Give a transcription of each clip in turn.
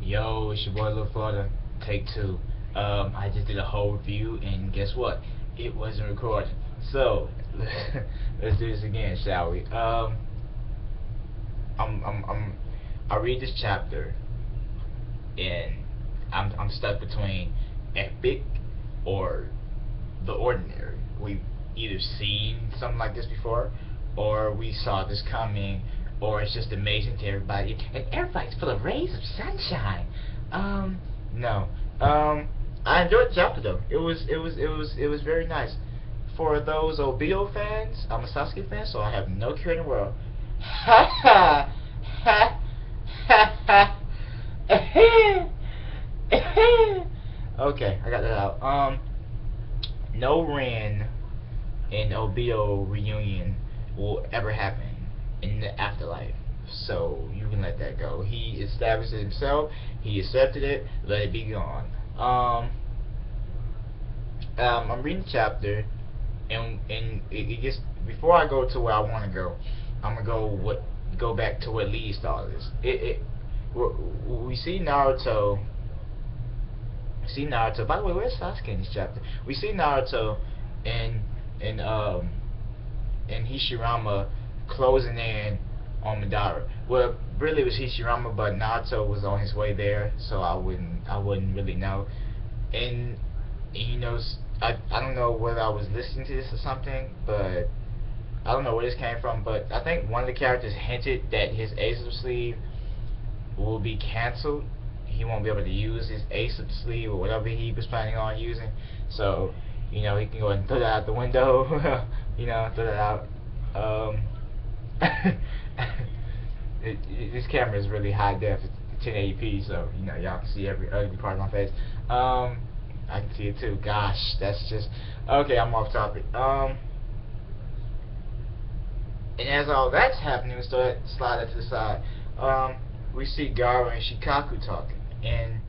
Yo, it's your boy Lil Florida, take two. I just did a whole review, and guess what? It wasn't recorded. So, let's do this again, shall we? I read this chapter, and I'm stuck between epic or the ordinary. We've either seen something like this before, or we saw this coming, or it's just amazing to everybody, and everybody's full of rays of sunshine. No. I enjoyed the chapter though. It was very nice. For those Obito fans, I'm a Sasuke fan, so I have no care in the world. Ha ha ha ha ha. Okay, I got that out. No Ren and Obito reunion will ever happen in the afterlife. So you can let that go. He established it himself. He accepted it. Let it be gone. I'm reading the chapter, and it gets, before I go to where I want to go, I'm gonna go back to what leads to all this. We see Naruto. By the way, where's Sasuke in this chapter? We see Naruto and and Hishirama closing in on Madara. Well, really it was Hishirama, but Naruto was on his way there, so I wouldn't really know. And he knows, I don't know whether I was listening to this or something, but I don't know where this came from, but I think one of the characters hinted that his Ace of Sleeve will be cancelled. He won't be able to use his Ace of Sleeve or whatever he was planning on using. So, he can go ahead and throw that out the window. Throw that out. This camera is really high def. It's 1080p, so y'all can see every ugly part of my face. I can see it too. Gosh, that's just okay. I'm off topic. And as all that's happening, we slide that to the side. We see Gaara and Shikaku talking, and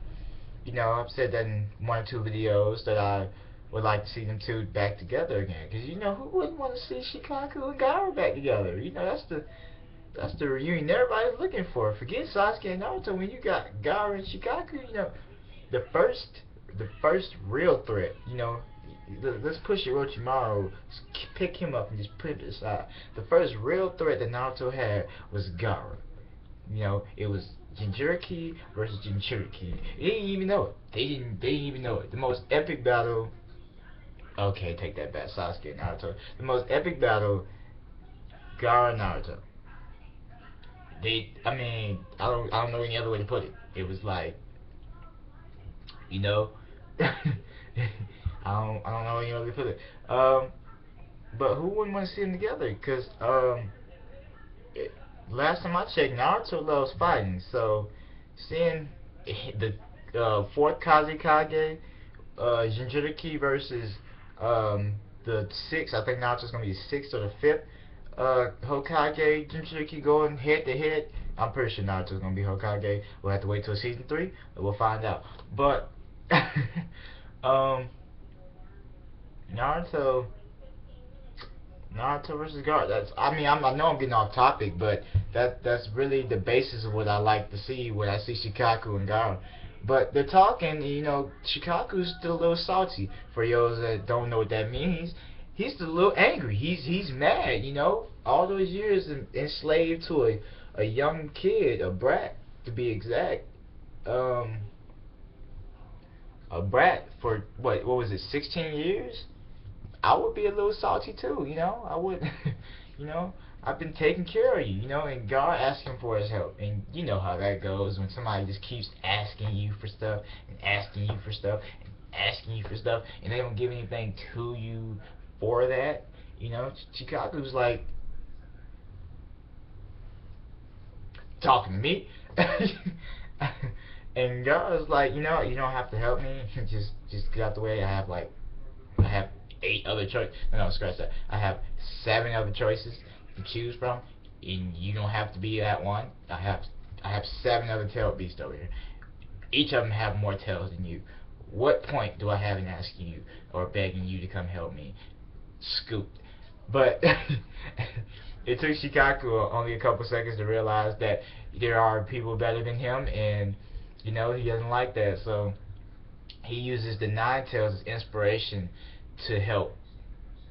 I've said that in one or two videos that I would like to see them two back together again, because who wouldn't want to see Shikaku and Gaara back together? That's the reunion everybody's looking for. Forget Sasuke and Naruto. When you got Gaara and Shikaku, the first real threat. Let's push Orochimaru, pick him up and just put him aside. The first real threat that Naruto had was Gaara. It was Jinchuriki versus Jinchuriki. They didn't even know it. They didn't even know it. The most epic battle. Okay, take that back. Sasuke and Naruto. The most epic battle. Gaara and Naruto. I don't know any other way to put it. It was like, I don't know any other way to put it. But who wouldn't want to see them together? Because last time I checked, Naruto loves fighting. So seeing the fourth Kazekage, Jinchuriki versus the sixth, I think Naruto's gonna be the sixth or the fifth Hokage Jinchuriki going head to head. I'm pretty sure Naruto's gonna be Hokage. We'll have to wait till season 3 and we'll find out. But Naruto versus Gaara. I know I'm getting off topic, but that's really the basis of what I like to see when I see Shikaku and Gaara. But they're talking, Shikaku's still a little salty. For those that don't know what that means, he's still a little angry. He's mad, all those years enslaved to a young kid, a brat to be exact. A brat for what was it, 16 years? I would be a little salty too, I would, I've been taking care of you, and God asking for his help. And you know how that goes when somebody just keeps asking you for stuff, and asking you for stuff, and asking you for stuff, and they don't give anything to you for that. Chicago's like, talking to me. And God's like, you don't have to help me. Just get out the way. I have 8 other choices. No, scratch that. I have 7 other choices to choose from, and you don't have to be that one. I have 7 other tail beasts over here. Each of them have more tails than you. What point do I have in asking you or begging you to come help me? Scooped. But it took Shikaku only a couple seconds to realize that there are people better than him, and You know, he doesn't like that, so he uses the Nine Tails as inspiration to help.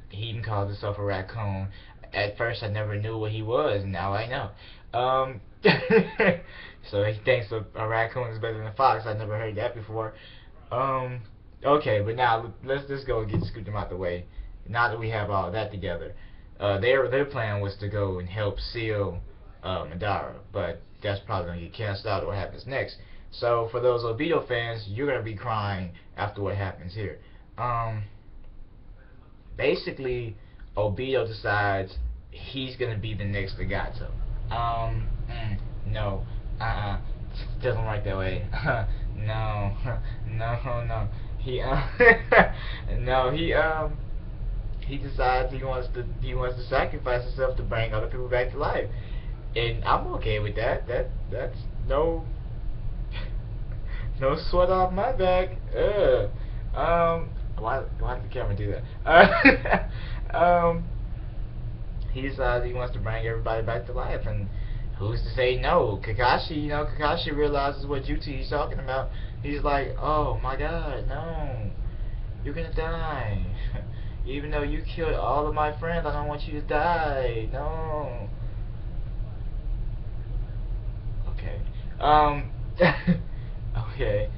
He even calls himself a raccoon. At first, I never knew what he was, and now I know. So he thinks a raccoon is better than a fox. I never heard that before. Um, okay, but now let's just go and get scoot them out the way. Now that we have all that together, their plan was to go and help seal Madara, but that's probably gonna get canceled out. Or what happens next? So for those Obito fans, you're gonna be crying after what happens here. Um, Basically, Obito decides he's gonna be the next Nagato. No, doesn't work that way. No, no. He no, he decides he wants to sacrifice himself to bring other people back to life, and I'm okay with that. That's no no sweat off my back. Why did the camera do that? He decides he wants to bring everybody back to life, and who's to say no? Kakashi realizes what Jutsu is talking about. He's like, oh my god, no, you're gonna die. Even though you killed all of my friends, I don't want you to die. No. Okay. Okay.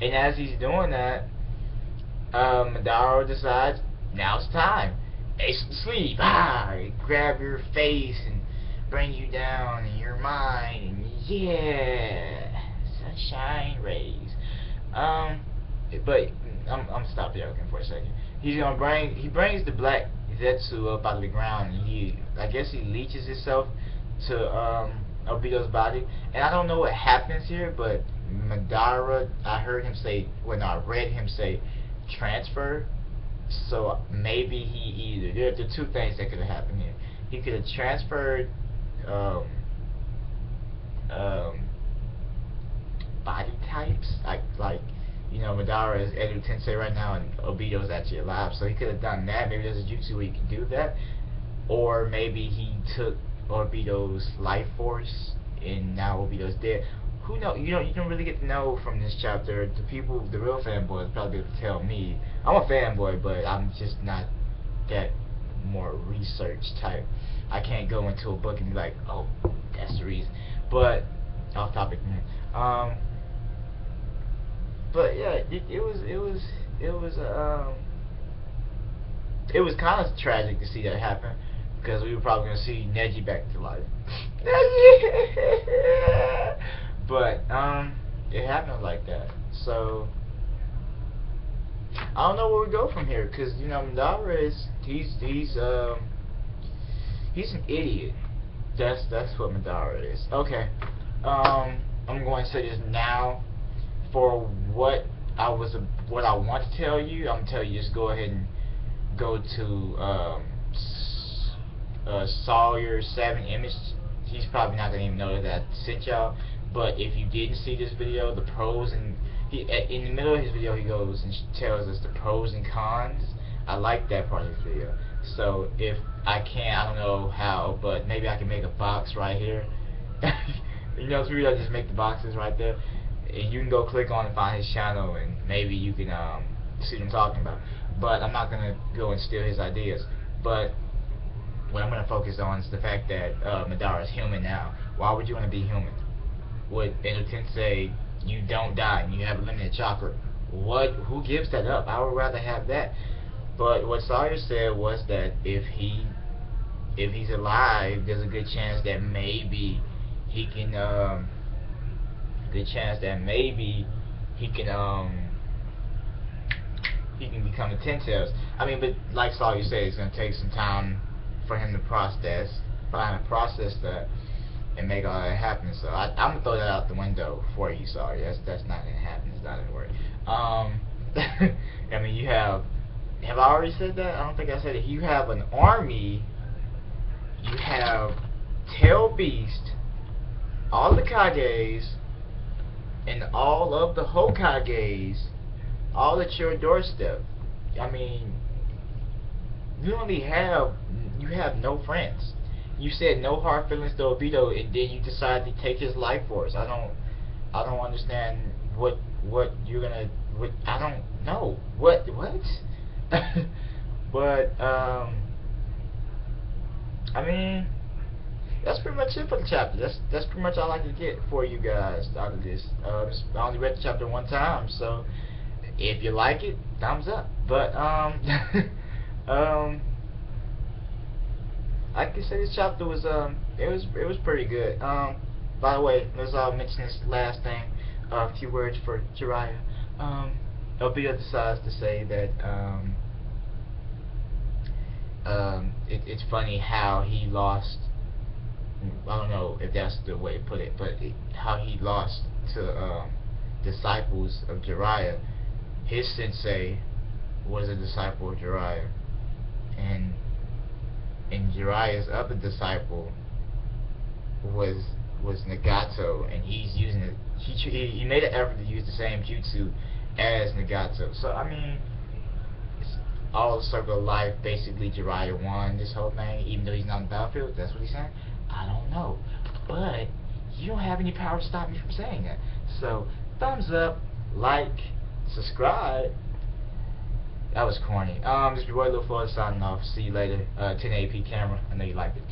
And as he's doing that, Madara decides now it's time. Ace of the sleeve, grab your face and bring you down, and you're mine, and yeah, sunshine rays. But I'm stop joking for a second. He brings the black Zetsu up out of the ground, and I guess he leeches himself to Obito's body, and I don't know what happens here, but Madara, I read him say transfer. So maybe there are two things that could have happened here. He could have transferred body types, like Madara is Edo Tensei right now, and Obito's actually alive, so he could have done that. Maybe there's a jutsu where he can do that, or maybe he took Obito's life force, and now Obito's dead. Who knows? You don't really get to know from this chapter. The people, the real fanboys, probably be able to tell me. I'm a fanboy, but I'm just not that more research type. I can't go into a book and be like, oh, that's the reason. But off topic. But yeah, it was kind of tragic to see that happen, because we were probably gonna see Neji back to life. But it happened like that. So I don't know where we go from here, because Madara he's an idiot. That's what Madara is. Okay. I'm going to say this now. For what I want to tell you, I'm gonna tell you, just go ahead and go to Sawyer 7 image. He's probably not gonna even know that I sent y'all. But if you didn't see this video, the pros and in the middle of his video, he goes and tells us the pros and cons. I like that part of his video. So if I don't know how, but maybe I can make a box right here. So maybe I just make the boxes right there, and you can go click on and find his channel, and maybe you can see what I'm talking about. But I'm not gonna go and steal his ideas. But what I'm gonna focus on is the fact that Madara is human now. Why would you want to be human? Would Edo Tensei, you don't die and you have limited chakra? Who gives that up? I would rather have that. But what Sawyer said was that if he's alive, there's a good chance that maybe he can become a Ten Tails. I mean, but like Sawyer said, it's gonna take some time for him to process that and make all that happen. So I'm gonna throw that out the window for you. Sorry, that's not gonna happen. It's not gonna work. I mean, you have I already said that? I don't think I said it. You have an army. You have Tail Beast, all the Kages, and all of the Hokages, all at your doorstep. I mean, you have no friends. you said no hard feelings to Obito, and then you decide to take his life force. I don't understand what you're gonna. What I don't know. What? But I mean, that's pretty much it for the chapter. That's pretty much all I can get for you guys out of this. I only read the chapter one time, so if you like it, thumbs up. But I can say this chapter was it was pretty good. By the way, let's mention this last thing. A few words for Jiriya. Obito decides to say that it's funny how he lost. I don't know if that's the way to put it, but how he lost to disciples of Jiriya. His sensei was a disciple of Jiriya, and Jiriya's other disciple was Nagato, and he's using it. He made an effort to use the same jutsu as Nagato. So I mean, it's all a circle of life. Basically, Jiriya won this whole thing, even though he's not on the battlefield. That's what he's saying. I don't know, but you don't have any power to stop me from saying that. So thumbs up, like, subscribe. That was corny. This is your boy Lil Floyd signing off. See you later. 1080p camera. I know you liked it.